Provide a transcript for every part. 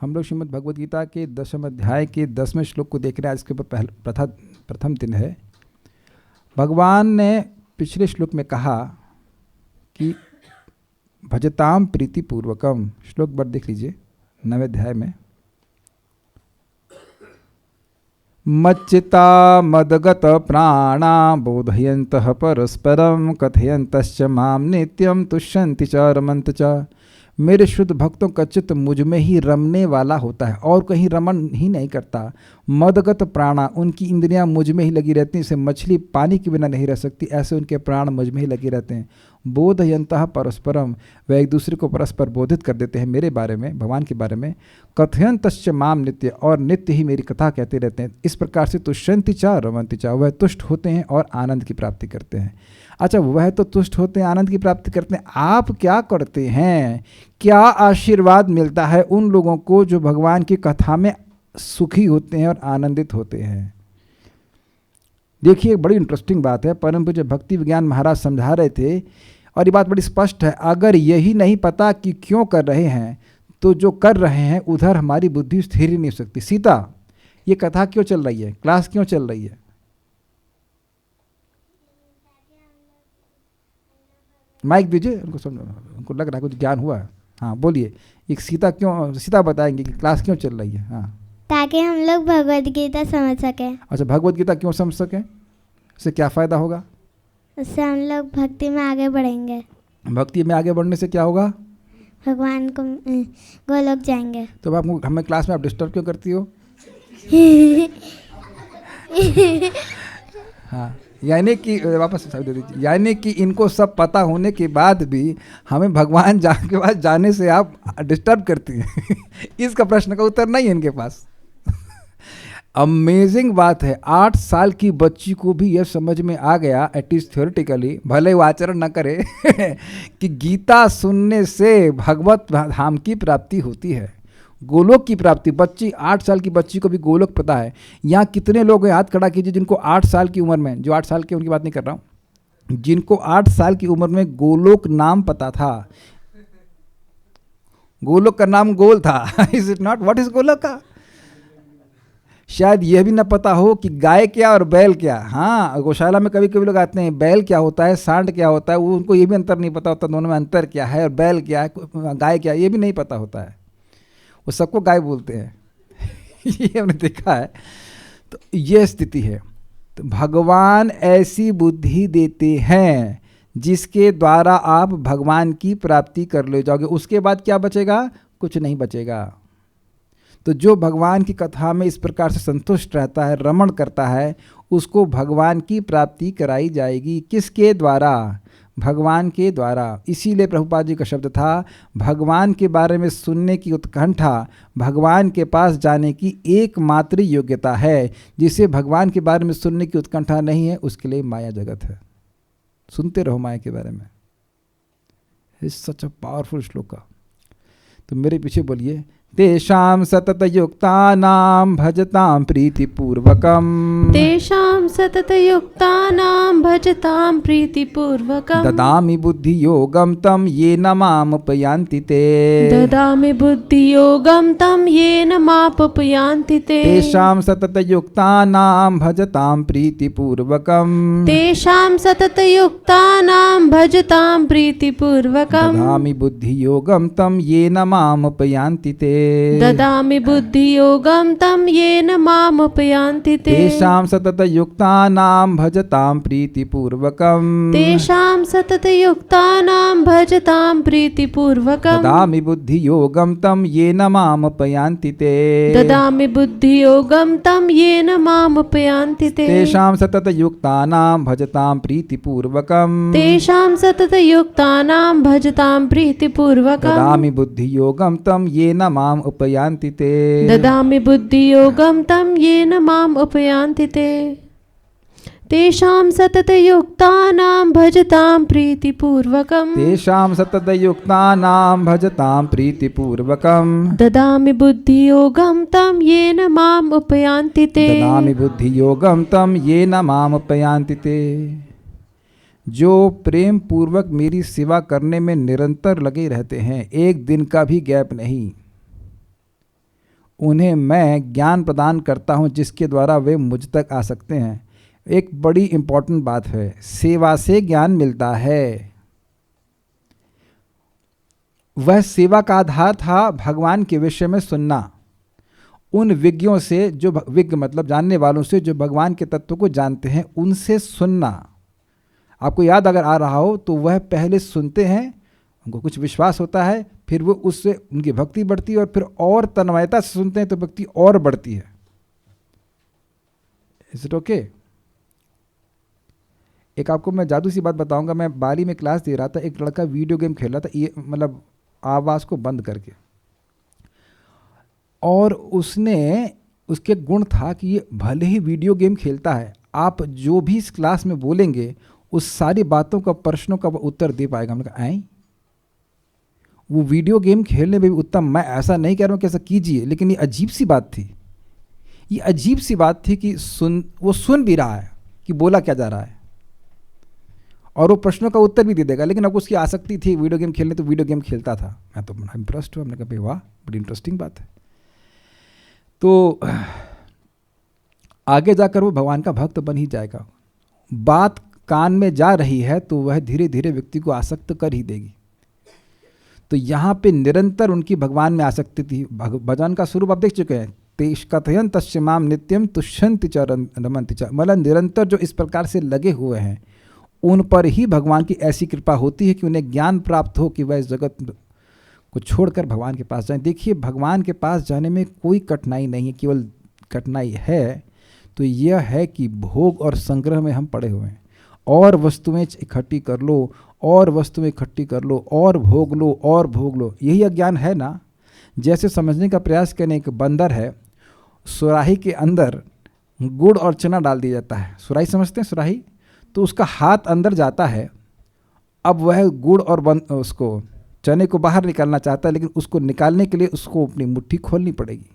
हम लोग श्रीमद् भगवद गीता के 10वें अध्याय के 10वें श्लोक को देख रहे हैं। आज के ऊपर प्रथम दिन है। भगवान ने पिछले श्लोक में कहा कि भजताम प्रीति पूर्वकम, श्लोक पर देख लीजिए 9वें अध्याय में, मच्चिता मदगत प्राणा बोधयन्तः परस्परम कथयन्तश्च माम नित्यम तुष्यन्ति च रमन्त च। मेरे शुद्ध भक्तों का चित्त मुझ में ही रमने वाला होता है और कहीं रमन ही नहीं करता। मदगत प्राणा, उनकी इंद्रियां मुझ में ही लगी रहती हैं। जैसे मछली पानी के बिना नहीं रह सकती, ऐसे उनके प्राण मुझ में ही लगे रहते हैं। बोधयन्तः परस्परम, वह एक दूसरे को परस्पर बोधित कर देते हैं मेरे बारे में, भगवान के बारे में। कथयन्तश्च माम नित्य, और नित्य ही मेरी कथा कहते रहते हैं। इस प्रकार से तुष्यन्ति च रमन्ति च, वह तुष्ट होते हैं और आनंद की प्राप्ति करते हैं। अच्छा, वह तो तुष्ट होते हैं, आनंद की प्राप्ति करते हैं, आप क्या करते हैं? क्या आशीर्वाद मिलता है उन लोगों को जो भगवान की कथा में सुखी होते हैं और आनंदित होते हैं? देखिए, बड़ी इंटरेस्टिंग बात है। परम पूज्य भक्ति विज्ञान महाराज समझा रहे थे और ये बात बड़ी स्पष्ट है। अगर यही नहीं पता कि क्यों कर रहे हैं, तो जो कर रहे हैं उधर हमारी बुद्धि स्थिर ही नहीं हो सकती। सीता, ये कथा क्यों चल रही है, क्लास क्यों चल रही है? माइक दीजिए उनको, समझो, उनको लग रहा है कुछ ज्ञान हुआ है। हाँ बोलिए, एक सीता बताएंगे कि क्लास क्यों चल रही है। हाँ, ताकि हम लोग भगवद गीता समझ सकें। अच्छा, भगवद गीता क्यों समझ सकें? इससे क्या फ़ायदा होगा? उससे हम लोग भक्ति में आगे बढ़ेंगे। भक्ति में आगे बढ़ने से क्या होगा? भगवान को गोलोक जाएंगे। तो आप हमें क्लास में आप डिस्टर्ब क्यों करती हो? हाँ, यानी कि वापस दे दीजिए, यानी कि इनको सब पता होने के बाद भी हमें भगवान के पास जाने से आप डिस्टर्ब करती हैं। इसका प्रश्न का उत्तर नहीं है इनके पास। अमेजिंग बात है, 8 साल की बच्ची को भी यह समझ में आ गया, एटलीस्ट थ्योरेटिकली, भले वो आचरण न करे, कि गीता सुनने से भगवत धाम की प्राप्ति होती है, गोलोक की प्राप्ति। बच्ची, 8 साल की बच्ची को भी गोलोक पता है। यहाँ कितने लोग हैं, हाथ खड़ा कीजिए, जिनको 8 साल की उम्र में, जो 8 साल के, उनकी बात नहीं कर रहा हूँ, जिनको 8 साल की उम्र में गोलोक नाम पता था। गोलोक का नाम गोल था। Is it not? What is Golok का? शायद यह भी ना पता हो कि गाय क्या और बैल क्या। हाँ, गौशाला में कभी कभी लोग आते हैं, बैल क्या होता है, सांड क्या होता है, वो उनको ये भी अंतर नहीं पता होता, दोनों में अंतर क्या है, और बैल क्या है, गाय क्या है, ये भी नहीं पता होता है। वो सबको गाय बोलते हैं। ये हमने देखा है। तो ये स्थिति है। तो भगवान ऐसी बुद्धि देते हैं जिसके द्वारा आप भगवान की प्राप्ति कर ले जाओगे। उसके बाद क्या बचेगा? कुछ नहीं बचेगा। तो जो भगवान की कथा में इस प्रकार से संतुष्ट रहता है, रमण करता है, उसको भगवान की प्राप्ति कराई जाएगी। किसके द्वारा? भगवान के द्वारा। इसीलिए प्रभुपाद जी का शब्द था, भगवान के बारे में सुनने की उत्कंठा भगवान के पास जाने की एकमात्र योग्यता है। जिसे भगवान के बारे में सुनने की उत्कंठा नहीं है, उसके लिए माया जगत है। सुनते रहो माया के बारे में। इट्स सच अ पावरफुल श्लोक। तो मेरे पीछे बोलिए, तेषां सततयुक्तानां भजतां प्रीतिपूर्वकम्। तेषां सततयुक्तानां भजतां प्रीतिपूर्वकम्। ददामि बुद्धियोगं तं येन मामुपयान्ति ते। ददामि बुद्धियोगं तं येन मामुपयान्ति ते। तेषां सततयुक्तानां भजतां प्रीतिपूर्वकम्। तेषां सततयुक्तानां भजतां प्रीतिपूर्वकम्। ददामि बुद्धियोगं तं येन मामुपयान्ति ते। ददामि बुद्धियोगं तं येन मामुपयान्ति ते। तेषां सततयुक्तानां भजतां प्रीतिपूर्वकम्। तेषां सततयुक्तानां भजतां प्रीतिपूर्वकम्। ददामि बुद्धियोगं तं येन मामुपयान्ति ते। ददामि बुद्धियोगं तं येन मामुपयान्ति ते। तेषां सततयुक्तानां भजतां प्रीतिपूर्वकम्। तेषां सततयुक्तानां भजतां प्रीतिपूर्वकम्। ददामि बुद्धियोगं तं येन माम् उपयान्ति ते। ददामि बुद्धियोगं तं येन माम् उपयान्ति ते। तेषां सततयुक्तानां भजतां प्रीतिपूर्वकम्। तेषां सततयुक्तानां भजतां प्रीतिपूर्वकम्। ददामि बुद्धियोगं तं येन माम् उपयान्ति ते। ददामि बुद्धियोगं तं येन माम् उपयान्ति ते। जो प्रेम पूर्वक मेरी सेवा करने में निरंतर लगे रहते हैं, एक दिन का भी गैप नहीं, उन्हें मैं ज्ञान प्रदान करता हूँ जिसके द्वारा वे मुझ तक आ सकते हैं। एक बड़ी इंपॉर्टेंट बात है, सेवा से ज्ञान मिलता है। वह सेवा का आधार था भगवान के विषय में सुनना, उन विज्ञों से, जो विज्ञ मतलब जानने वालों से, जो भगवान के तत्व को जानते हैं, उनसे सुनना। आपको याद अगर आ रहा हो तो वह पहले सुनते हैं, उनको कुछ विश्वास होता है, फिर वो उससे उनकी भक्ति बढ़ती है और फिर और तन्मयता से सुनते हैं तो भक्ति और बढ़ती है। Is it okay? एक आपको मैं जादू सी बात बताऊंगा। मैं बाली में क्लास दे रहा था, एक लड़का वीडियो गेम खेल रहा था, ये मतलब आवाज़ को बंद करके, और उसके गुण था कि ये भले ही वीडियो गेम खेलता है, आप जो भी इस क्लास में बोलेंगे उस सारी बातों का, प्रश्नों का उत्तर दे पाएगा। हमने कहा आई, वो वीडियो गेम खेलने में भी उत्तम। मैं ऐसा नहीं कह रहा हूँ कि ऐसा कीजिए, लेकिन ये अजीब सी बात थी, ये अजीब सी बात थी कि वो सुन भी रहा है कि बोला क्या जा रहा है, और वो प्रश्नों का उत्तर भी दे देगा। लेकिन अब उसकी आसक्ति थी वीडियो गेम खेलने, तो वीडियो गेम खेलता था। मैं तो बड़ा इम्प्रेस्ड हुआ, हमने कहा भाई वाह, बड़ी इंटरेस्टिंग बात है। तो आगे जाकर वो भगवान का भक्त बन ही जाएगा। बात कान में जा रही है तो वह धीरे धीरे व्यक्ति को आसक्त कर ही देगी। तो यहाँ पे निरंतर उनकी भगवान में आसक्ति थी। भजन का स्वरूप आप देख चुके हैं, तेष कथयन तस्य माम नित्यम तुष्यंति च रमन्ति च, मतलब निरंतर जो इस प्रकार से लगे हुए हैं उन पर ही भगवान की ऐसी कृपा होती है कि उन्हें ज्ञान प्राप्त हो कि वह इस जगत को छोड़कर भगवान के पास जाएं। देखिए, भगवान के पास जाने में कोई कठिनाई नहीं है, केवल कठिनाई है तो यह है कि भोग और संग्रह में हम पड़े हुए हैं। और वस्तुएं इकट्ठी कर लो, और वस्तुएं इकट्ठी कर लो, और भोग लो, और भोग लो, यही अज्ञान है ना। जैसे समझने का प्रयास करने, एक बंदर है, सुराही के अंदर गुड़ और चना डाल दिया जाता है। सुराही समझते हैं? सुराही, तो उसका हाथ अंदर जाता है, अब वह गुड़ और उसको चने को बाहर निकालना चाहता है, लेकिन उसको निकालने के लिए उसको अपनी मुट्ठी खोलनी पड़ेगी,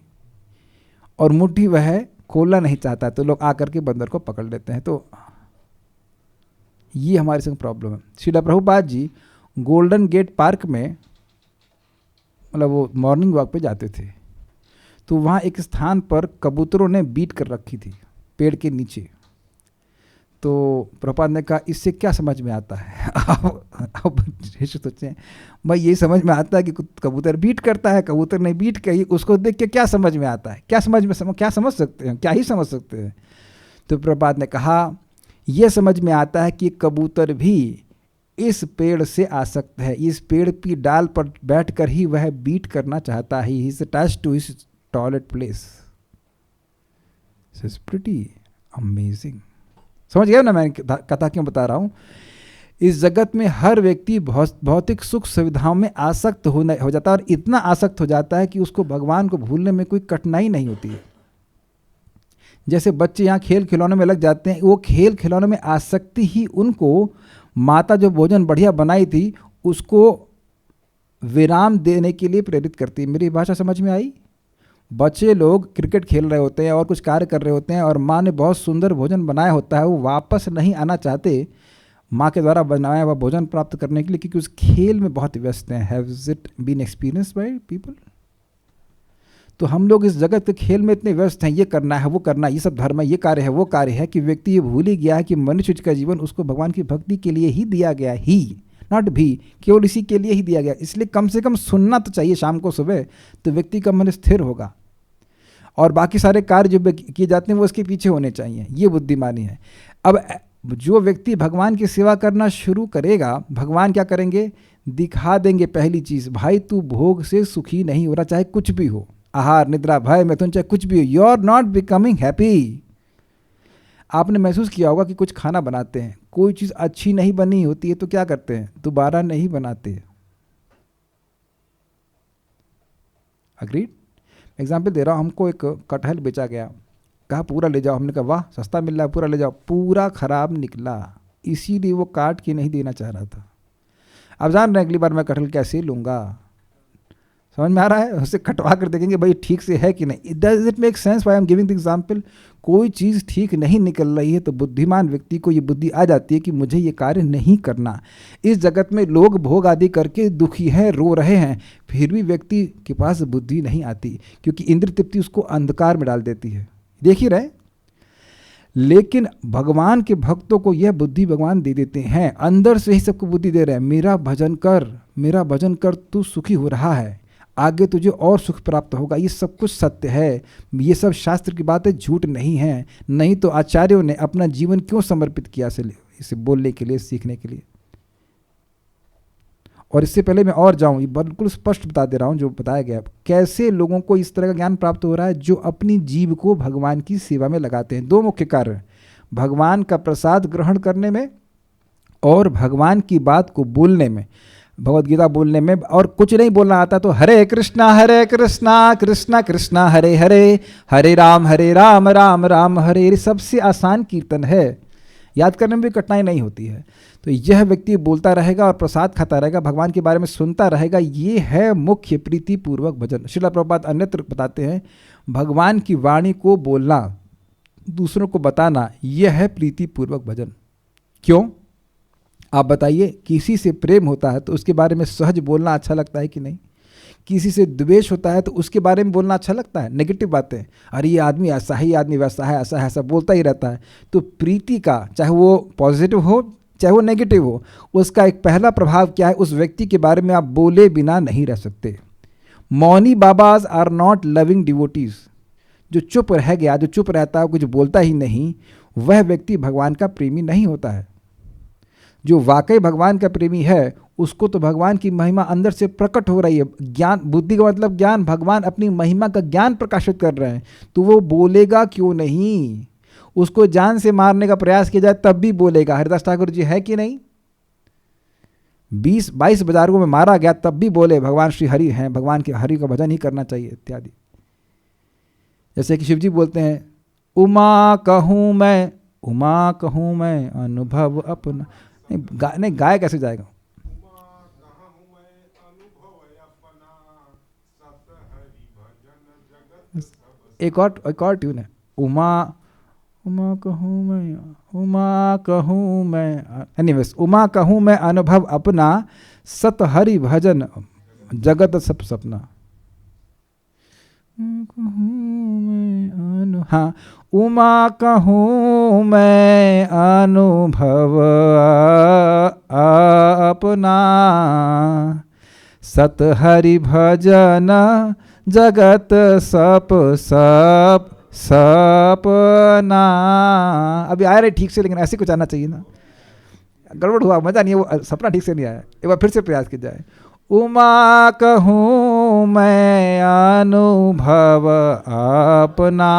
और मुट्ठी वह खोलना नहीं चाहता, तो लोग आकर के बंदर को पकड़ लेते हैं। तो ये हमारे संग प्रॉब्लम है। Srila Prabhupada ji golden gate park में, मतलब वो मॉर्निंग वॉक पे जाते थे, तो वहाँ एक स्थान पर कबूतरों ने बीट कर रखी थी पेड़ के नीचे। तो प्रभुपाद ने कहा इससे क्या समझ में आता है? अब सोचें, भाई ये समझ में आता है कि कबूतर बीट करता है, कबूतर ने बीट कही, उसको देख के क्या समझ में आता है? क्या समझ सकते हैं? क्या ही समझ सकते हैं? तो प्रभुपाद ने कहा यह समझ में आता है कि कबूतर भी इस पेड़ से आसक्त है, इस पेड़ की डाल पर बैठकर ही वह बीट करना चाहता है। He is attached to his toilet place. It's pretty amazing. समझ गए ना मैं कथा क्यों बता रहा हूँ? इस जगत में हर व्यक्ति भौतिक सुख सुविधाओं में आसक्त हो जाता है, और इतना आसक्त हो जाता है कि उसको भगवान को भूलने में कोई कठिनाई नहीं होती है। जैसे बच्चे यहाँ खेल खिलौनों में लग जाते हैं, वो खेल खिलौनों में आसक्ति ही उनको माता जो भोजन बढ़िया बनाई थी उसको विराम देने के लिए प्रेरित करती है। मेरी भाषा समझ में आई? बच्चे लोग क्रिकेट खेल रहे होते हैं और कुछ कार्य कर रहे होते हैं, और माँ ने बहुत सुंदर भोजन बनाया होता है, वो वापस नहीं आना चाहते माँ के द्वारा बनाया हुआ भोजन प्राप्त करने के लिए, क्योंकि उस खेल में बहुत व्यस्त हैं। Have it been experience by people? तो हम लोग इस जगत के खेल में इतने व्यस्त हैं, ये करना है, वो करना है, ये सब धर्म है, ये कार्य है, वो कार्य है, कि व्यक्ति ये भूल ही गया है कि मनुष्य का जीवन उसको भगवान की भक्ति के लिए ही दिया गया, ही नॉट भी, केवल इसी के लिए ही दिया गया। इसलिए कम से कम सुनना तो चाहिए शाम को सुबह, तो व्यक्ति का मन स्थिर होगा, और बाकी सारे कार्य जो किए जाते हैं वो उसके पीछे होने चाहिए। ये बुद्धिमानी है। अब जो व्यक्ति भगवान की सेवा करना शुरू करेगा, भगवान क्या करेंगे? दिखा देंगे पहली चीज़, भाई तू भोग से सुखी नहीं हो रहा, चाहे कुछ भी हो, आहार निद्रा भय मैथुन चाहे कुछ भी हो, you are not becoming happy. आपने महसूस किया होगा कि कुछ खाना बनाते हैं, कोई चीज़ अच्छी नहीं बनी होती है तो क्या करते हैं? दोबारा नहीं बनाते। अग्रीड? एग्जाम्पल दे रहा हूँ, हमको एक कटहल बेचा गया, कहा पूरा ले जाओ, हमने कहा वाह सस्ता मिल रहा है, पूरा ले जाओ, पूरा खराब निकला, इसीलिए वो काट के नहीं देना चाह रहा था। अब जान रहे हैं अगली बार मैं कटहल कैसे लूँगा? समझ में आ रहा है? उससे कटवा कर देखेंगे भाई ठीक से है कि नहीं। Does it make sense why I am giving the example? कोई चीज़ ठीक नहीं निकल रही है तो बुद्धिमान व्यक्ति को ये बुद्धि आ जाती है कि मुझे ये कार्य नहीं करना। इस जगत में लोग भोग आदि करके दुखी हैं, रो रहे हैं, फिर भी व्यक्ति के पास बुद्धि नहीं आती, क्योंकि इंद्र तृप्ति उसको अंधकार में डाल देती है। देख ही रहे। लेकिन भगवान के भक्तों को यह बुद्धि भगवान दे देते हैं, अंदर से ही सबको बुद्धि दे रहे हैं। मेरा भजन कर, मेरा भजन कर, तू सुखी हो रहा है, आगे तुझे और सुख प्राप्त होगा। ये सब कुछ सत्य है, ये सब शास्त्र की बातें झूठ नहीं है। नहीं तो आचार्यों ने अपना जीवन क्यों समर्पित किया इसे बोलने के लिए, सीखने के लिए। और इससे पहले मैं और जाऊं, ये बिल्कुल स्पष्ट बता दे रहा हूं जो बताया गया, कैसे लोगों को इस तरह का ज्ञान प्राप्त हो रहा है, जो अपनी जीव को भगवान की सेवा में लगाते हैं। दो मुख्य कार्य, भगवान का प्रसाद ग्रहण करने में और भगवान की बात को बोलने में, भगवद गीता बोलने में। और कुछ नहीं बोलना आता तो हरे कृष्णा कृष्णा कृष्णा हरे हरे, हरे राम राम राम हरे। ये सबसे आसान कीर्तन है, याद करने में भी कठिनाई नहीं होती है। तो यह व्यक्ति बोलता रहेगा और प्रसाद खाता रहेगा, भगवान के बारे में सुनता रहेगा। ये है मुख्य प्रीति पूर्वक भजन। श्रील प्रभुपाद अन्यत्र बताते हैं, भगवान की वाणी को बोलना, दूसरों को बताना, यह है प्रीति पूर्वक भजन। क्यों आप बताइए? किसी से प्रेम होता है तो उसके बारे में सहज बोलना अच्छा लगता है कि नहीं? किसी से द्वेष होता है तो उसके बारे में बोलना अच्छा लगता है? नेगेटिव बातें, अरे ये आदमी ऐसा है, ये आदमी वैसा है, ऐसा है, ऐसा बोलता ही रहता है। तो प्रीति का, चाहे वो पॉजिटिव हो चाहे वो नेगेटिव हो, उसका एक पहला प्रभाव क्या है? उस व्यक्ति के बारे में आप बोले बिना नहीं रह सकते। मौनी बाबाज आर नॉट लविंग डिवोटीज। जो चुप रह गया, जो चुप रहता है, कुछ बोलता ही नहीं, वह व्यक्ति भगवान का प्रेमी नहीं होता है। जो वाकई भगवान का प्रेमी है, उसको तो भगवान की महिमा अंदर से प्रकट हो रही है। ज्ञान, बुद्धि का मतलब ज्ञान, भगवान अपनी महिमा का ज्ञान प्रकाशित कर रहे हैं, तो वो बोलेगा क्यों नहीं? उसको जान से मारने का प्रयास किया जाए तब भी बोलेगा। हरिदास ठाकुर जी है कि नहीं? 20-22 बाजारों में मारा गया तब भी बोले भगवान श्री हरि हैं, भगवान के हरि का भजन ही करना चाहिए इत्यादि। जैसे कि शिव जी बोलते हैं, उमा कहूँ मैं अनुभव अपना। नहीं, गाय कैसे जाएगा? एक और ट्यून है, उमा कहूँ मैं एनीवेज, उमा कहूँ मैं अनुभव अपना, सत हरि भजन जगत सब सपना। हाँ, उमा कहूँ मैं अनुभव अपना, सत हरि भजन जगत सप सपना। अभी आ रहे ठीक से, लेकिन ऐसे कुछ आना चाहिए ना, गड़बड़ हुआ, मजा नहीं है, वो सपना ठीक से नहीं आया। एक बार फिर से प्रयास किया जाए। उमा कहूँ मैं अनुभव अपना,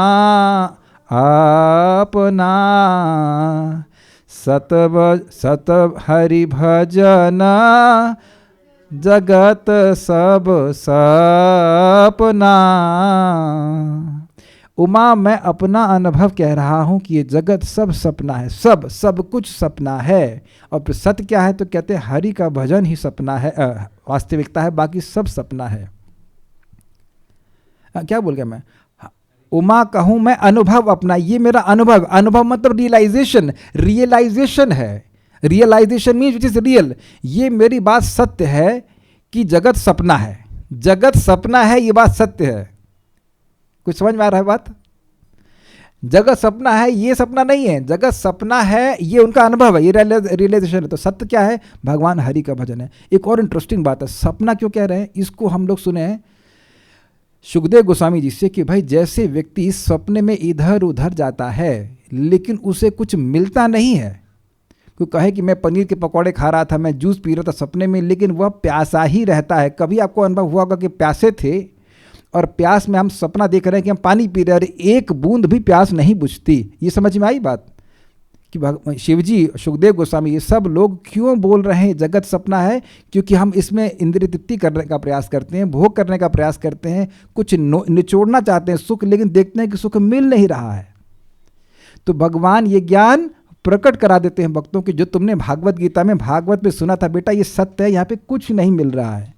सत हरि भजन जगत सब सपना। उमा, मैं अपना अनुभव कह रहा हूँ कि ये जगत सब सपना है, सब कुछ सपना है। और फिर सत्य क्या है? तो कहते हैं हरि का भजन ही सपना है, वास्तविकता है, बाकी सब सपना है। क्या बोल गया मैं? उमा कहूँ मैं अनुभव अपना, ये मेरा अनुभव मतलब रियलाइजेशन है। Realisation means which is real. ये मेरी बात सत्य है कि जगत सपना है, जगत सपना है, ये बात सत्य है। कुछ समझ में आ रहा है बात? जगत सपना है, ये सपना नहीं है, जगत सपना है, ये उनका अनुभव है, ये रियलाइजेशन है। तो सत्य क्या है? भगवान हरि का भजन है। एक और इंटरेस्टिंग बात है, सपना क्यों कह रहे हैं? इसको हम लोग सुने हैं सुखदेव गोस्वामी जी से कि भाई जैसे व्यक्ति सपने में इधर उधर जाता है लेकिन उसे कुछ मिलता नहीं है, कोई कहे कि मैं पनीर के पकौड़े खा रहा था, मैं जूस पी रहा था सपने में, लेकिन वह प्यासा ही रहता है। कभी आपको अनुभव हुआ होगा कि प्यासे थे और प्यास में हम सपना देख रहे हैं कि हम पानी पी रहे हैं, और एक बूंद भी प्यास नहीं बुझती। ये समझ में आई बात? कि शिवजी, सुखदेव गोस्वामी, ये सब लोग क्यों बोल रहे हैं जगत सपना है? क्योंकि हम इसमें इंद्रिय तृप्ति करने का प्रयास करते हैं, भोग करने का प्रयास करते हैं, कुछ निचोड़ना चाहते हैं सुख, लेकिन देखते हैं कि सुख मिल नहीं रहा है। तो भगवान ये ज्ञान प्रकट करा देते हैं भक्तों की, जो तुमने भागवत गीता में, भागवत में सुना था बेटा, ये सत्य है, यहाँ पे कुछ नहीं मिल रहा है।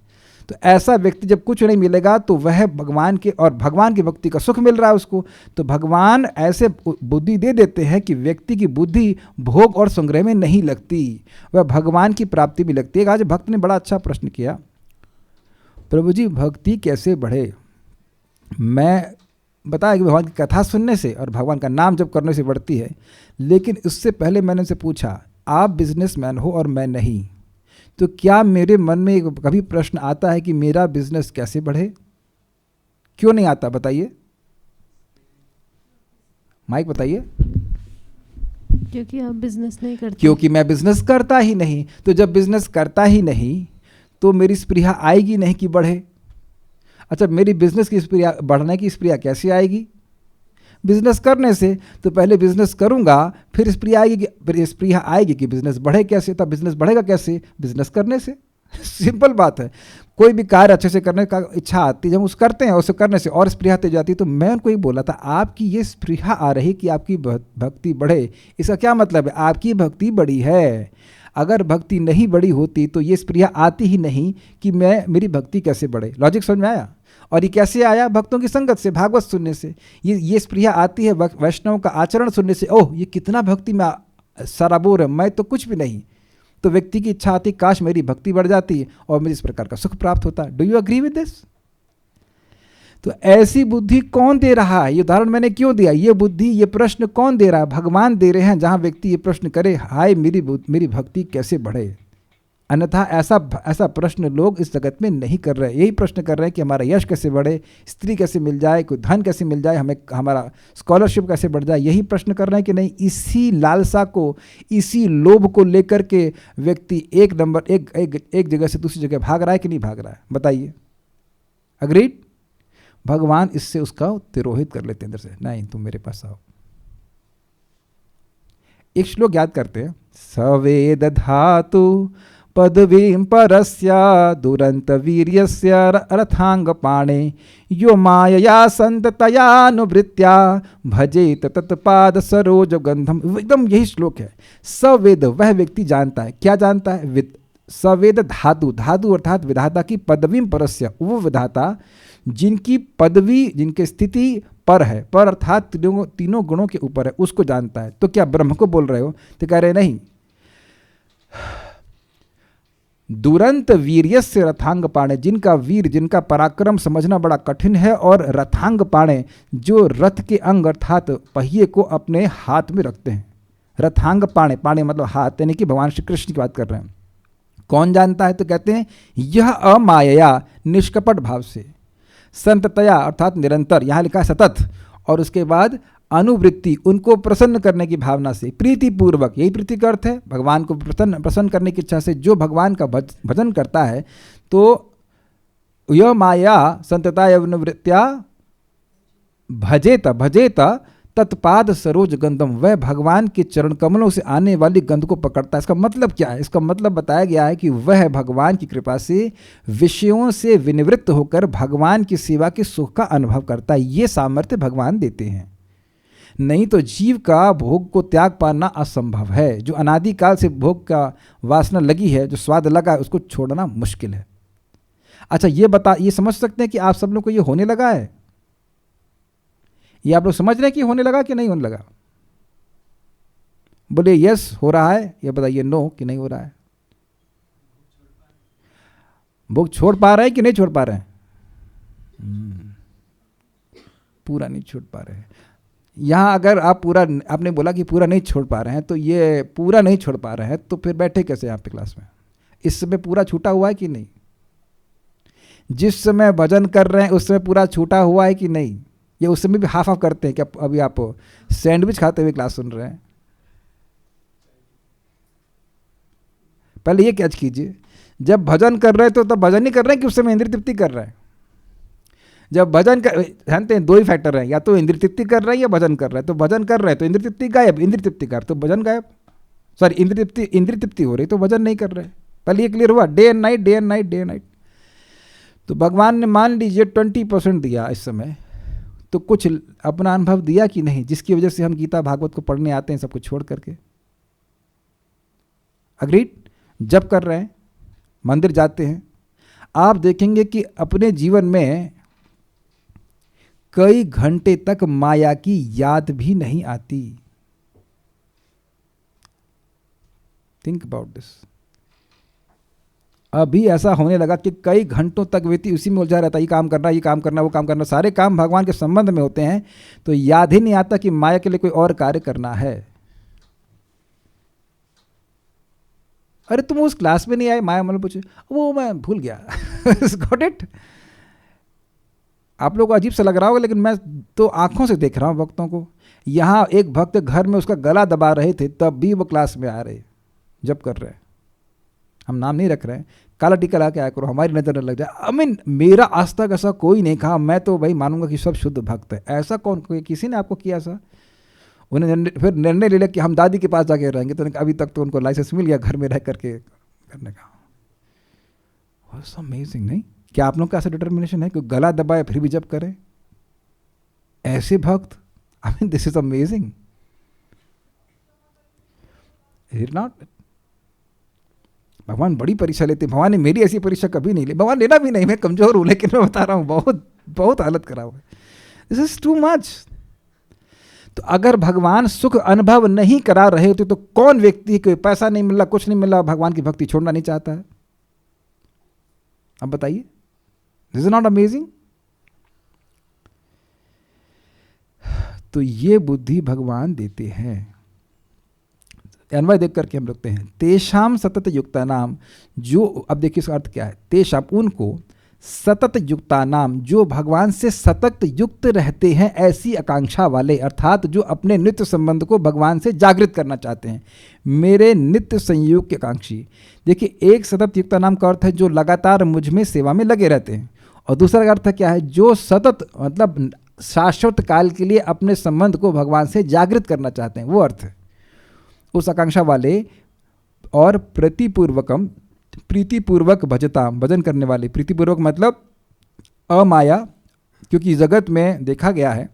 तो ऐसा व्यक्ति जब कुछ नहीं मिलेगा तो वह भगवान के और भगवान की भक्ति का सुख मिल रहा है उसको, तो भगवान ऐसे बुद्धि दे देते हैं कि व्यक्ति की बुद्धि भोग और संग्रह में नहीं लगती, वह भगवान की प्राप्ति भी लगती है। आज भक्त ने बड़ा अच्छा प्रश्न किया, प्रभु जी भक्ति कैसे बढ़े। मैं बताया कि भगवान की कथा सुनने से और भगवान का नाम जप करने से बढ़ती है, लेकिन इससे पहले मैंने उनसे पूछा आप बिजनेसमैन हो और मैं नहीं, तो क्या मेरे मन में कभी प्रश्न आता है कि मेरा बिजनेस कैसे बढ़े? क्यों नहीं आता बताइए, माइक बताइए। क्योंकि आप बिजनेस नहीं करते। क्योंकि मैं बिजनेस करता ही नहीं। तो जब बिजनेस करता ही नहीं तो मेरी स्पृहा आएगी नहीं कि बढ़े। अच्छा, मेरी बिजनेस की स्पृहा, बढ़ने की स्पृहा कैसे आएगी? बिजनेस करने से। तो पहले बिजनेस करूंगा फिर स्पृहा आएगी, फिर स्पृहा आएगी कि बिजनेस बढ़े कैसे। तब बिजनेस बढ़ेगा कैसे? बिजनेस करने से। सिंपल बात है। कोई भी कार्य अच्छे से करने का इच्छा आती है, जब उसे करते हैं उसे करने से और स्पृहा आती जाती है। तो मैं उनको ही बोला था आपकी ये स्पृहा आ रही कि आपकी भक्ति बढ़े, इसका क्या मतलब है? आपकी भक्ति बढ़ी है। अगर भक्ति नहीं बढ़ी होती तो ये स्पृहा आती ही नहीं कि मेरी भक्ति कैसे बढ़े। लॉजिक समझ में आया? और ये कैसे आया? भक्तों की संगत से, भागवत सुनने से। ये स्पृहा आती है वैष्णव का आचरण सुनने से। ओह, ये कितना भक्ति में सराबोर है, मैं तो कुछ भी नहीं। तो व्यक्ति की इच्छा आती काश मेरी भक्ति बढ़ जाती और मुझे इस प्रकार का सुख प्राप्त होता। Do you agree with this? तो ऐसी बुद्धि कौन दे रहा है? ये उदाहरण मैंने क्यों दिया? ये बुद्धि, ये प्रश्न कौन दे रहा है? भगवान दे रहे हैं। जहां व्यक्ति ये प्रश्न करे हाय मेरी भक्ति कैसे बढ़े। अन्यथा ऐसा प्रश्न लोग इस जगत में नहीं कर रहे। यही प्रश्न कर रहे हैं कि हमारा यश कैसे बढ़े, स्त्री कैसे मिल जाए, कोई धन कैसे मिल जाए, हमें हमारा स्कॉलरशिप कैसे बढ़ जाए। यही प्रश्न कर रहे हैं कि नहीं? इसी लालसा को, इसी लोभ को लेकर के व्यक्ति एक जगह से दूसरी जगह भाग रहा है कि नहीं भाग रहा है? बताइए। अग्रीड? भगवान इससे उसका तिरोहित कर लेते हैं अंदर से। नहीं, तुम मेरे पास आओ। एक श्लोक याद करते हैं। सवेद धातु पदवीं परस्य दुरंत वीर्यस्य रथांग पाणे यो मायया संततयानुवृत्त्या भजेत तत्पाद सरोज गंधम। एकदम यही श्लोक है। सवेद, वह व्यक्ति जानता है। क्या जानता है? सवेद धातु, धातु अर्थात विधाता की पदवीं परस्य, वो विधाता जिनकी पदवी, जिनकी स्थिति पर है, पर अर्थात तीनों गुणों के ऊपर है, उसको जानता है। तो क्या ब्रह्म को बोल रहे हो? तो कह रहे नहीं। दुरंत वीर्यस्य रथांग पाणे, जिनका वीर, जिनका पराक्रम समझना बड़ा कठिन है, और रथांग पाणे, जो रथ के अंग अर्थात पहिए को अपने हाथ में रखते हैं। रथांग पाणे, पाणे मतलब हाथ, यानी कि भगवान श्री कृष्ण की बात कर रहे हैं। कौन जानता है? तो कहते हैं यह अमायया, निष्कपट भाव से, संततया अर्थात निरंतर, यहाँ लिखा सतत, और उसके बाद अनुवृत्ति, उनको प्रसन्न करने की भावना से, प्रीति पूर्वक, यही प्रीति का अर्थ है, भगवान को प्रसन्न करने की इच्छा से जो भगवान का भजन करता है। तो यह माया संतताय अनुवृत्त्या भजेत तत्पाद सरोज गंधम, वह भगवान के चरण कमलों से आने वाली गंध को पकड़ता है। इसका मतलब क्या है? इसका मतलब बताया गया है कि वह भगवान की कृपा से विषयों से विनिवृत्त होकर भगवान की सेवा के सुख का अनुभव करता है। ये सामर्थ्य भगवान देते हैं। नहीं तो जीव का भोग को त्याग पाना असंभव है। जो अनादिकाल से भोग का वासना लगी है, जो स्वाद लगा है, उसको छोड़ना मुश्किल है। अच्छा, ये समझ सकते हैं कि आप सब लोग को ये होने लगा है? ये आप लोग समझ रहे हैं कि होने लगा कि नहीं होने लगा? बोले यस हो रहा है, या बताइए नो कि नहीं हो रहा है। भोग छोड़ पा रहे हैं कि नहीं छोड़ पा रहे हैं? पूरा नहीं छोड़ पा रहे हैं। यहाँ अगर आप पूरा, आपने बोला कि पूरा नहीं छोड़ पा रहे हैं, तो ये पूरा नहीं छोड़ पा रहे हैं तो फिर बैठे कैसे यहाँ पे क्लास में? इस समय पूरा छूटा हुआ है कि नहीं? जिस समय भजन कर रहे हैं उस समय पूरा छूटा हुआ है कि नहीं? ये उस समय भी हाफ हाफ करते हैं क्या? अभी आप सैंडविच खाते हुए क्लास सुन रहे हैं। पहले ये कैच कीजिए, जब भजन कर रहे हैं तो तब भजन नहीं कर रहे हैं कि उस समय इंद्रिय तृप्ति कर रहे हैं। जब भजन कर, जानते हैं दो ही फैक्टर हैं, या तो इंद्रिय तृप्ति कर रहे हैं या भजन कर रहे हैं। तो भजन कर रहे हैं तो इंद्रिय तृप्ति गायब, इंद्रिय तृप्ति गायब तो भजन गायब। सॉरी, इंद्रिय तृप्ति हो रही तो भजन नहीं कर रहे। पहले ये क्लियर हुआ? Day and night, day and night, day and night. तो भगवान ने मान लीजिए 20% दिया इस समय, तो कुछ अपना अनुभव दिया कि नहीं, जिसकी वजह से हम गीता भागवत को पढ़ने आते हैं सब कुछ छोड़ करके। अग्रीड? जब कर रहे हैं, मंदिर जाते हैं, आप देखेंगे कि अपने जीवन में कई घंटे तक माया की याद भी नहीं आती। Think about this. अभी ऐसा होने लगा कि कई घंटों तक व्यक्ति उसी में उलझा रहता है, ये काम करना, ये काम करना, वो काम करना, सारे काम भगवान के संबंध में होते हैं, तो याद ही नहीं आता कि माया के लिए कोई और कार्य करना है। अरे तुम उस क्लास में नहीं आए, माया मतलब पूछे, वो मैं भूल गया। Got it. आप लोगों को अजीब सा लग रहा होगा, लेकिन मैं तो आंखों से देख रहा हूं भक्तों को। यहां एक भक्त घर में उसका गला दबा रहे थे, तब भी वो क्लास में आ रहे, जब कर रहे हैं। हम नाम नहीं रख रहे हैं, काला टीका ला के आया करो, हमारी नजर न लग जाए। आई मीन मेरा आज तक ऐसा कोई नहीं कहा, मैं तो भाई मानूंगा कि सब शुद्ध भक्त है। ऐसा कौन, कोई किसी ने आपको किया ऐसा? उन्हें फिर निर्णय ले लिया कि हम दादी के पास जाके रहेंगे, तो अभी तक तो उनको लाइसेंस मिल गया घर में रह करके करने का। अमेजिंग नहीं? क्या आप लोग का ऐसा डिटर्मिनेशन है कि गला दबाए फिर भी जब करें? ऐसे भक्त, I mean this is amazing. Is not? भगवान बड़ी परीक्षा लेते हैं। भगवान ने मेरी ऐसी परीक्षा कभी नहीं ली, भगवान लेना भी नहीं, मैं कमजोर हूं, लेकिन मैं बता रहा हूं बहुत बहुत हालत खराब है। This is too much. तो अगर भगवान सुख अनुभव नहीं करा रहे होते तो कौन व्यक्ति, कोई पैसा नहीं मिला, कुछ नहीं मिला, भगवान की भक्ति छोड़ना नहीं चाहता है? अब बताइए, दिस इज नॉट अमेजिंग? तो ये बुद्धि भगवान देते हैं। अन्वय देख करके हम लिखते हैं, तेषाम सतत युक्ता नाम, जो, अब देखिए इसका अर्थ क्या है, तेषाम उनको, सतत युक्ता नाम, जो भगवान से सतत युक्त रहते हैं, ऐसी आकांक्षा वाले, अर्थात जो अपने नित्य संबंध को भगवान से जागृत करना चाहते हैं, मेरे नित्य संयोग के आकांक्षी। देखिए, एक सतत युक्ता नाम का अर्थ है जो लगातार मुझ में सेवा में लगे रहते हैं, और दूसरा का अर्थ क्या है, जो सतत मतलब शाश्वत काल के लिए अपने संबंध को भगवान से जागृत करना चाहते हैं, वो अर्थ है उस आकांक्षा वाले। और प्रतिपूर्वकम, प्रीतिपूर्वक भजता, भजन करने वाले, प्रीतिपूर्वक मतलब अमाया, क्योंकि जगत में देखा गया है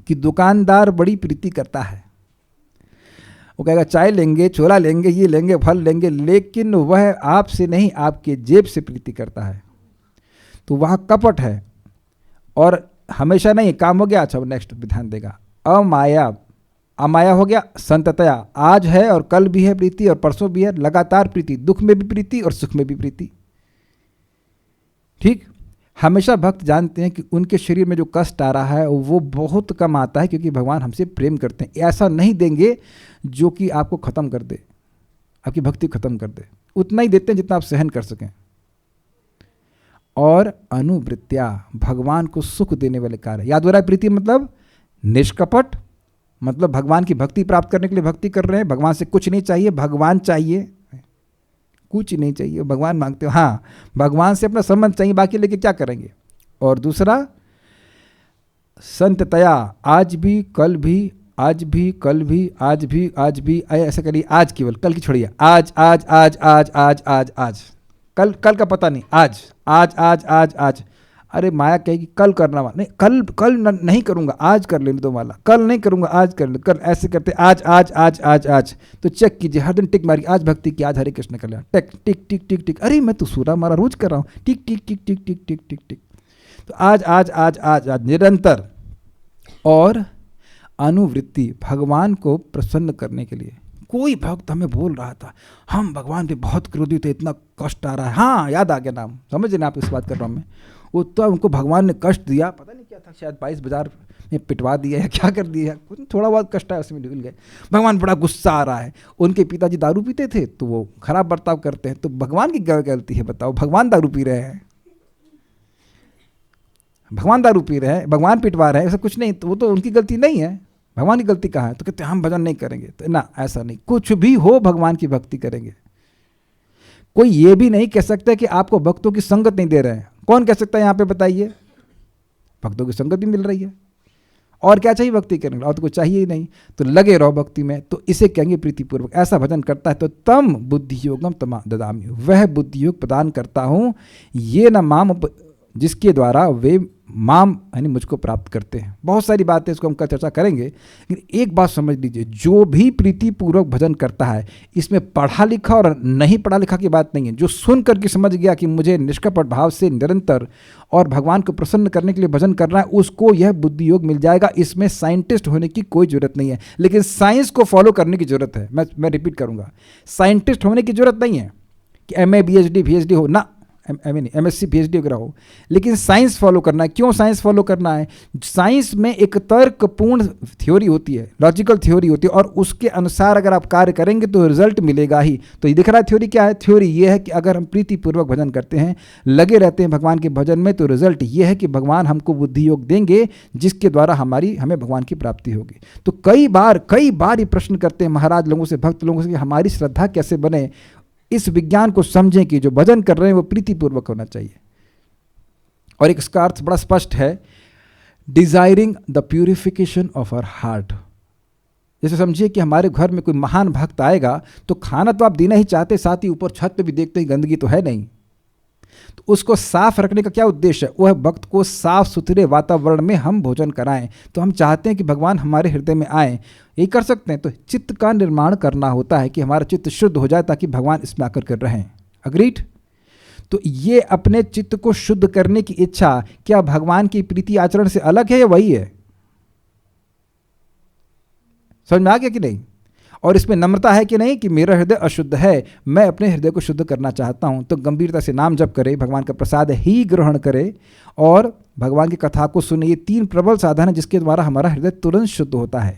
कि दुकानदार बड़ी प्रीति करता है। वो कहेगा चाय लेंगे, छोला लेंगे, ये लेंगे, फल लेंगे, लेकिन वह आपसे नहीं, आपके जेब से प्रीति करता है। तो वहाँ कपट है, और हमेशा नहीं, काम हो गया, अच्छा नेक्स्ट ध्यान देगा। अमाया, अमाया हो गया संततया, आज है और कल भी है प्रीति और परसों भी है, लगातार प्रीति, दुख में भी प्रीति और सुख में भी प्रीति। ठीक, हमेशा भक्त जानते हैं कि उनके शरीर में जो कष्ट आ रहा है वो बहुत कम आता है, क्योंकि भगवान हमसे प्रेम करते हैं। ऐसा नहीं देंगे जो कि आपको खत्म कर दे, आपकी भक्ति खत्म कर दे, उतना ही देते हैं जितना आप सहन कर सकें। और अनुवृत्त्या, भगवान को सुख देने वाले कार्य। याद हो रहा है, प्रीति मतलब निष्कपट, मतलब भगवान की भक्ति प्राप्त करने के लिए भक्ति कर रहे हैं, भगवान से कुछ नहीं चाहिए, भगवान चाहिए, कुछ नहीं चाहिए, भगवान मांगते हो, हाँ भगवान से अपना संबंध चाहिए, बाकी लेके क्या करेंगे। और दूसरा संततया, आज भी कल भी, आज भी कल भी, आज भी, आज भी, ऐसा करिए, आज केवल, कल की छोड़िए, आज आज आज आज आज आज आज, कल कल का पता नहीं, आज आज आज आज आज। अरे माया कहेगी कल करना वाला, नहीं कल कल नहीं करूंगा, आज कर लेने दो वाला, कल नहीं करूंगा, आज कर ले, कल ऐसे करते, आज आज आज आज आज। तो चेक कीजिए, हर दिन टिक मारी, आज भक्ति की, आज हरे कृष्ण कल्याण, टिक टिक टिक टिक टिक, अरे मैं तो सूरा मारा रोज कर रहा हूँ, टिक टिक टिक टिक टिक टिक टिक टिक। तो आज आज आज आज आज निरंतर। और अनुवृत्ति, भगवान को प्रसन्न करने के लिए। कोई भक्त हमें बोल रहा था, हम भगवान पे बहुत क्रोधित थे, इतना कष्ट आ रहा है, हाँ याद आ गया नाम, समझ ना आप इस बात कर रहा हूँ मैं। वो तो उनको भगवान ने कष्ट दिया, पता नहीं क्या था, शायद 22 बाजार में पिटवा दिया या क्या कर दिया, थोड़ा बहुत कष्ट है, उसमें निकल गए। भगवान बड़ा गुस्सा आ रहा है, उनके पिताजी दारू पीते थे तो वो खराब बर्ताव करते हैं, तो भगवान की क्या गलती है बताओ? भगवान दारू पी रहे हैं, भगवान दारू पी रहे हैं, भगवान पिटवा रहे हैं, ऐसा कुछ नहीं, तो वो तो उनकी गलती नहीं है, भगवान की गलती कहाँ है? तो कहते हैं हम भजन नहीं करेंगे, तो ना ऐसा नहीं, कुछ भी हो भगवान की भक्ति करेंगे। कोई ये भी नहीं कह सकता कि आपको भक्तों की संगत नहीं दे रहे हैं। कौन कह सकता है यहाँ पे बताइए? भक्तों की संगत भी मिल रही है, और क्या चाहिए भक्ति करने, और तो कुछ चाहिए ही नहीं, तो लगे रहो भक्ति में। तो इसे कहेंगे प्रीतिपूर्वक। ऐसा भजन करता है तो तम बुद्धि योगम तमा ददामि, वह बुद्धि योग प्रदान करता हूँ, ये न माम, जिसके द्वारा वे माम यानी मुझको प्राप्त करते हैं। बहुत सारी बातें इसको हम कल चर्चा करेंगे, लेकिन एक बात समझ लीजिए, जो भी प्रीतिपूर्वक भजन करता है, इसमें पढ़ा लिखा और नहीं पढ़ा लिखा की बात नहीं है। जो सुन करके समझ गया कि मुझे निष्कपट भाव से निरंतर और भगवान को प्रसन्न करने के लिए भजन करना है, उसको यह बुद्धि योग मिल जाएगा। इसमें साइंटिस्ट होने की कोई जरूरत नहीं है, लेकिन साइंस को फॉलो करने की जरूरत है। मैं रिपीट करूँगा, साइंटिस्ट होने की जरूरत नहीं है कि MA PhD हो ना, MSc PhD वगैरह हो, लेकिन साइंस फॉलो करना है। क्यों साइंस फॉलो करना है? साइंस में एक तर्कपूर्ण थ्योरी होती है, लॉजिकल थ्योरी होती है, और उसके अनुसार अगर आप कार्य करेंगे तो रिजल्ट मिलेगा ही। तो ये दिख रहा है थ्योरी क्या है? थ्योरी ये है कि अगर हम प्रीतिपूर्वक भजन करते हैं, लगे रहते हैं भगवान के भजन में, तो रिजल्ट ये है कि भगवान हमको बुद्धि योग देंगे, जिसके द्वारा हमें भगवान की प्राप्ति होगी। तो कई बार ये प्रश्न करते हैं महाराज लोगों से, भक्त लोगों से, कि हमारी श्रद्धा कैसे बने। इस विज्ञान को समझें कि जो भजन कर रहे हैं वो प्रीतिपूर्वक होना चाहिए। और एक इसका अर्थ बड़ा स्पष्ट है, desiring the purification of our heart. जैसे समझिए कि हमारे घर में कोई महान भक्त आएगा, तो खाना तो आप देना ही चाहते, साथ ही ऊपर छत पे भी देखते हैं गंदगी तो है नहीं, तो उसको साफ रखने का क्या उद्देश्य है? वह भक्त को साफ सुथरे वातावरण में हम भोजन कराएं। तो हम चाहते हैं कि भगवान हमारे हृदय में आए, यही कर सकते हैं। तो चित्त का निर्माण करना होता है कि हमारा चित्त शुद्ध हो जाए, ताकि भगवान इसमें आकर कर रहें। अग्रीड? तो ये अपने चित्त को शुद्ध करने की इच्छा क्या भगवान की प्रीति आचरण से अलग है या वही है? समझ में आ गया कि नहीं? और इसमें नम्रता है कि नहीं, कि मेरा हृदय अशुद्ध है, मैं अपने हृदय को शुद्ध करना चाहता हूं। तो गंभीरता से नाम जप करे, भगवान का प्रसाद ही ग्रहण करे और भगवान की कथा को सुने। ये 3 प्रबल साधन है जिसके द्वारा हमारा हृदय तुरंत शुद्ध होता है।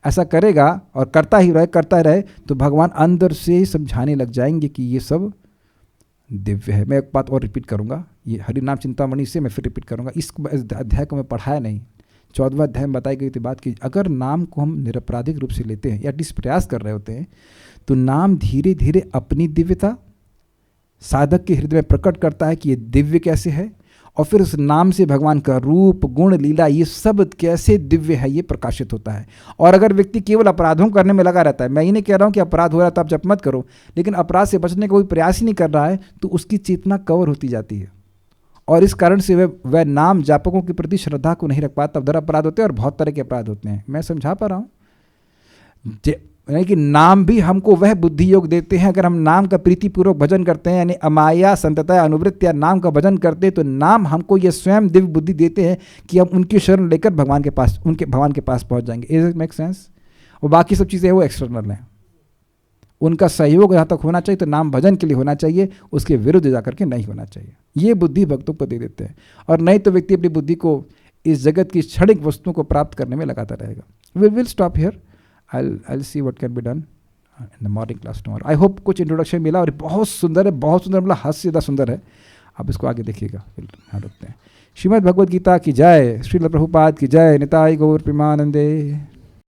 ऐसा करेगा और करता रहे तो भगवान अंदर से ही समझाने लग जाएंगे कि ये सब दिव्य है। मैं एक बात और रिपीट करूंगा, ये हरिनाम चिंतामणि से मैं फिर रिपीट करूंगा। इस अध्याय को मैं पढ़ाया नहीं, 14वां अध्याय में बताई गई थी बात कि अगर नाम को हम निरपराधिक रूप से लेते हैं या प्रयास कर रहे होते हैं, तो नाम धीरे धीरे अपनी दिव्यता साधक के हृदय में प्रकट करता है कि ये दिव्य कैसे है, और फिर उस नाम से भगवान का रूप, गुण, लीला, ये सब कैसे दिव्य है ये प्रकाशित होता है। और अगर व्यक्ति केवल अपराधों करने में लगा रहता है, मैं ये नहीं कह रहा हूँ कि अपराध हो रहा है तो आप जप मत करो, लेकिन अपराध से बचने का कोई प्रयास ही नहीं कर रहा है, तो उसकी चेतना कवर होती जाती है, और इस कारण से वह नाम जापकों के प्रति श्रद्धा को नहीं रख पाता। तब अपराध होते हैं और बहुत तरह के अपराध होते हैं। मैं समझा पा रहा हूँ यानी कि नाम भी हमको वह बुद्धि योग देते हैं। अगर हम नाम का प्रीतिपूर्वक भजन करते हैं, यानी अमाया संतता अनुवृत्ति या नाम का भजन करते हैं, तो नाम हमको ये स्वयं दिव्य बुद्धि देते हैं कि हम उनकी शरण लेकर भगवान के पास पहुंच जाएंगे। Is it make sense? और बाकी सब चीज़ें वो एक्सटर्नल हैं, उनका सहयोग जहाँ तक होना चाहिए तो नाम भजन के लिए होना चाहिए, उसके विरुद्ध जाकर के नहीं होना चाहिए। ये बुद्धि भक्तों को दे देते हैं, और नहीं तो व्यक्ति अपनी बुद्धि को इस जगत की क्षणिक वस्तुओं को प्राप्त करने में लगाता रहेगा। Will stop here, I'll see what can be done in the morning class tomorrow. I hope कुछ इंट्रोडक्शन मिला, और बहुत सुंदर है, बहुत सुंदर, मतलब हद से ज़्यादा सुंदर है। आप इसको आगे देखिएगा। यहाँ रुकते हैं। श्रीमद् भगवद गीता की जय, श्रील प्रभुपाद की जय, निताई गौर प्रेमानंदे।